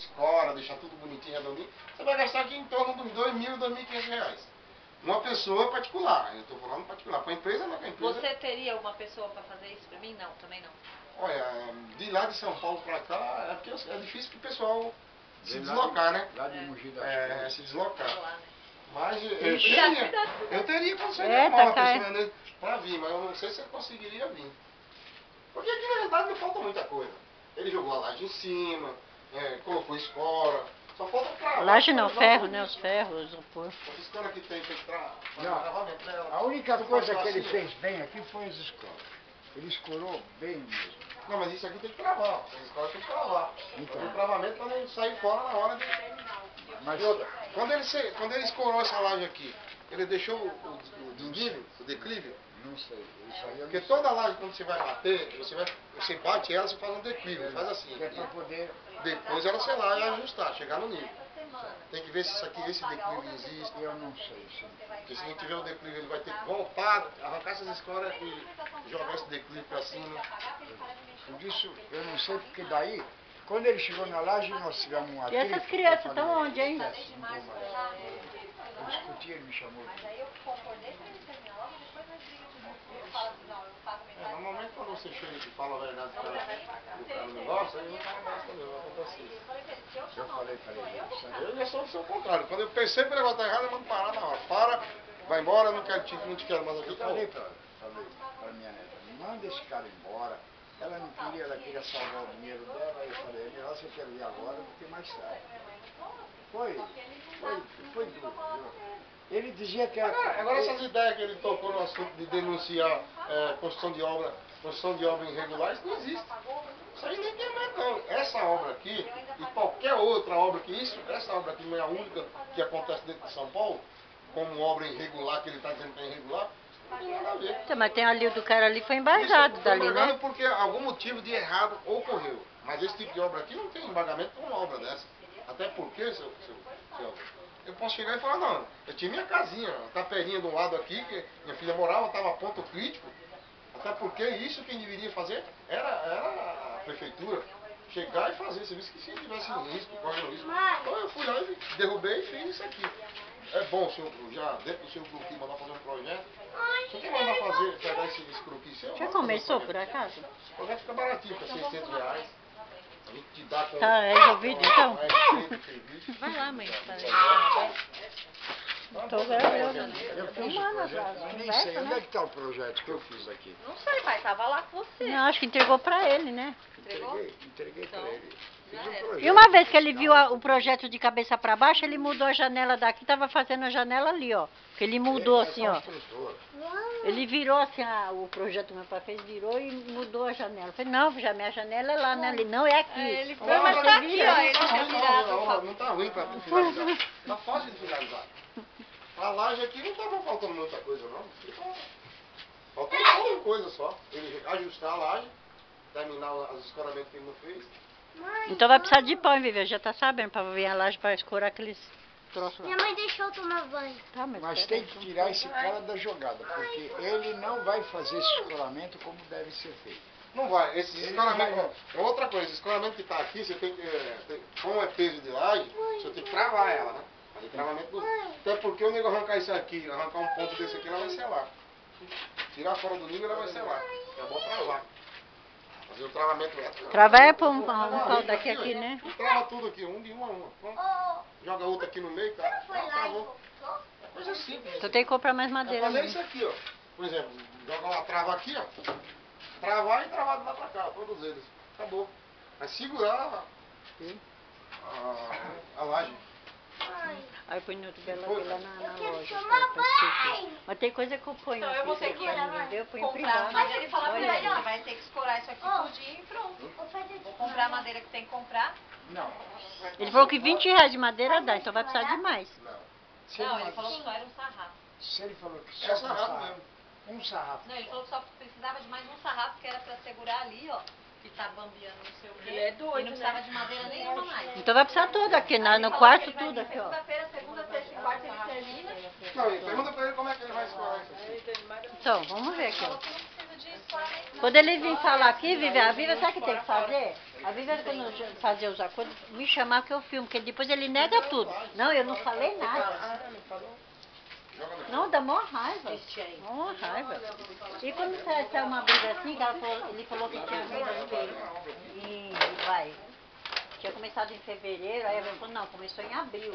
escora, deixar tudo bonitinho, redondinho, você vai gastar aqui em torno de uns R$ 2.000, R$ 2.500. Uma pessoa particular, eu estou falando particular. Para a empresa, não, para a empresa... Você teria uma pessoa para fazer isso para mim? Não, também não. Olha, de lá de São Paulo para cá, é porque é difícil para o pessoal se deslocar, né? Lá de Mogi das Cruzes. Se deslocar. Lá, né? Mas eu teria condições de É, arrumar tá uma caindo. pessoa né, para vir, mas eu não sei se eu conseguiria vir. Porque aqui na verdade não falta muita coisa. Ele jogou a laje em cima, colocou escora, só falta travar. Laje não, ferro, né? Os ferros, o isopor. Essa escora que tem que fazer Não, travamento dela. a única Se coisa for que ele assim, fez bem aqui foi as escolas. Ele escorou bem mesmo. Não, mas isso aqui tem que travar. Essa escora tem que travar. Então. O travamento para não sair fora na hora de... Mas E outra, quando ele escorou essa laje aqui, ele deixou o desnível, o declive? não sei, isso aí eu Porque não sei. toda laje, quando você vai bater, você bate ela, você faz um declive, você faz assim. Que é para poder... Depois ela, sei lá, e ajustar, chegar no nível. Tem que ver se esse declive existe. Eu não sei, sim. Porque se não tiver o declive, ele vai ter que voltar, arrancar essas escoras e jogar esse declive para cima. Por isso, eu não sei, porque daí, quando ele chegou na laje, nós tivemos um atrito. E essas crianças eu estão falei, onde, hein? "Esquece, não vou mais." Eu discuti, ele me chamou. Normalmente quando você chega e fala a verdade para o cara não gosta, aí não fala mais também, vai acontecer isso. Eu falei para ele, sabe? Eu já sou do seu contrário. Quando eu percebo que o negócio tá errado, eu mando parar na hora. Para, vai embora, não te quero mais aqui. Eu falei para minha neta, manda esse cara embora. Ela não queria, ela queria salvar o dinheiro dela. Aí eu falei, é melhor você quer vir agora do que mais tarde. Foi duro, viu? Ele dizia que era... Agora essas ideias que ele tocou no assunto de denunciar construção de obra irregular, isso não existe. Isso aí nem tem mais não. Essa obra aqui e qualquer outra obra que isso, essa obra aqui não é a única que acontece dentro de São Paulo, como obra irregular, que ele está dizendo que é irregular, não tem nada a ver. Então, mas tem ali o do cara ali, foi embargado Isso, dali, foi embargado né? porque algum motivo de errado ocorreu. Mas esse tipo de obra aqui não tem embargamento para uma obra dessa. Até porque, seu, eu posso chegar e falar, não, eu tinha minha casinha, uma taperinha de um lado aqui, que minha filha morava, estava a ponto crítico. Até porque isso quem deveria fazer era a prefeitura. Chegar e fazer serviço que se tivesse um risco, correndo risco. Então eu fui lá e derrubei e fiz isso aqui. É bom o senhor, já dentro do seu croquis, mandar fazer um projeto. Se você mandar fazer, pegar esse croquis seu... Já começou, por acaso? O projeto fica baratinho, para R$ 600. A gente te dá com... Tá resolvido, então? Vai lá, mãe. Tô gravando. Eu fiz o Filmando projeto, atrás, mas nem conversa, sei. Onde né? é que está o projeto que eu fiz aqui? Não sei, pai, tava lá com você. Não, acho que entregou pra ele, né? Entregou? Entreguei para Então, ele. Fiz já um era. projeto. E uma vez que ele viu o projeto de cabeça pra baixo, ele mudou a janela daqui, tava fazendo a janela ali, ó. Que ele mudou Ele é assim, ó. construtor. Ele virou assim, o projeto que meu pai fez, virou e mudou a janela. Eu falei, não, já minha janela é lá, né? Ele, não, é aqui. Ele foi, Não, mas mas tá ele aqui, vira, ó. Ele tinha virado. Não tá ruim para finalizar. Tá fácil de finalizar. A laje aqui não tava faltando muita coisa, não. Faltou uma coisa só. Ele ajustar a laje, terminar os escoramentos que ele não fez. Então vai precisar de pão, hein, Vivi? Já tá sabendo, pra vir a laje pra escorar aqueles troços lá. Minha mãe deixou eu tomar banho. Tá, Mas espera tem aí, que então. tirar esse cara da jogada, porque ele não vai fazer esse escoramento como deve ser feito. Não vai. Esse Ele escoramento. vai- É outra coisa. Esse escoramento que tá aqui, você tem que. Como é peso de laje, você tem que travar ela, né? Fazer travamento do. Até porque o nego arrancar isso aqui, arrancar um ponto desse aqui, ela vai selar. Tirar fora do nível, ela vai selar. É bom travar. Fazer o travamento reto. Travar é pôr um pau daqui aqui, né? E trava tudo aqui, um de uma a uma. Pronto. Joga outra aqui no meio, tá? Travou. É coisa simples. Então tem que comprar mais É madeira fazer mesmo. isso aqui, ó. Por exemplo, joga uma trava aqui, ó. Travar e travar de lá pra cá, todos eles. Acabou. É segurar a laje. Aí eu ponho no outro belo Foi. lá na loja. tomar pra esquecer. banho. Mas tem coisa que eu ponho Então eu vou ter aqui, que pra ninguém ver, eu ponho comprar privado. madeira e falar pra Olha ele, aí. ó, vai ter que escorar isso aqui tudinho e pronto. Vou fazer Vou comprar a madeira que tem que comprar. Não. Ele falou que R$ 20 de madeira dá, então vai precisar de mais. Não. Se Não, ele, ele falou que só era um sarrafo. se ele falou que É só sarrafo um sarrafo, mesmo. um sarrafo. Não, ele falou que só precisava de mais um sarrafo que era pra segurar ali, ó. Que tá bambeando não sei o quê. Ele é doido, E não precisava né? de madeira nenhuma mais. Então vai precisar tudo aqui, no Ele falou que quarto ele vai tudo vir aqui, ó. Segunda-feira, segunda, terça e quarta ele termina. Não, e pergunta pra ele como é que ele vai escorar isso aqui. Então, vamos ver aqui, ó. Falou que não precisa disso. Quando ele vir falar aqui, a Viva sabe o que tem que fazer? A Viva, quando fazer os acordos, me chamar que eu filmo, porque depois ele nega tudo. Não, eu não falei nada. Não, dá maior raiva. Maior raiva. E quando sai uma briga assim, que ele falou que tinha vindo tinha começado em fevereiro, aí ele falou, não, começou em abril.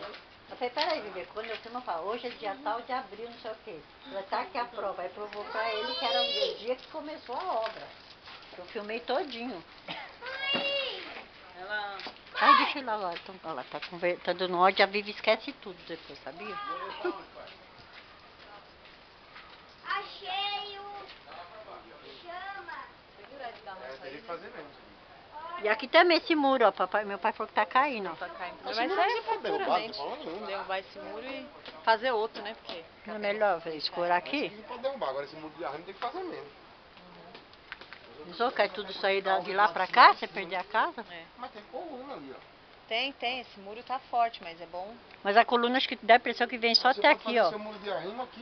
Eu falei, peraí, Vivi, quando eu filmo, eu falo, hoje é dia tal de abril, não sei o quê. Ela tá aqui a prova. Aí provou pra ele que era o dia que começou a obra. Eu filmei todinho. Ai, deixa ele lá agora. Então, ela tá dando ódio, a Vivi esquece tudo depois, sabia? Achei o chama. Teria que fazer mesmo. E aqui também esse muro, ó, papai, meu pai falou que tá caindo, ó. Tá caindo. Mas Mas não é pode derrubar, futuramente. não fala nenhum. Derrubar esse muro e fazer outro, né? Porque Não é melhor escorar aqui? Não pode derrubar, agora esse muro de arame tem que fazer mesmo. Pensou, cai tudo sair de lá pra cá, você perder a casa? é. Mas tem coluna ali, ó. Tem, esse muro tá forte, mas é bom. Mas a coluna acho que dá a impressão que vem só Você até pode aqui, fazer ó. seu muro de arrimo aqui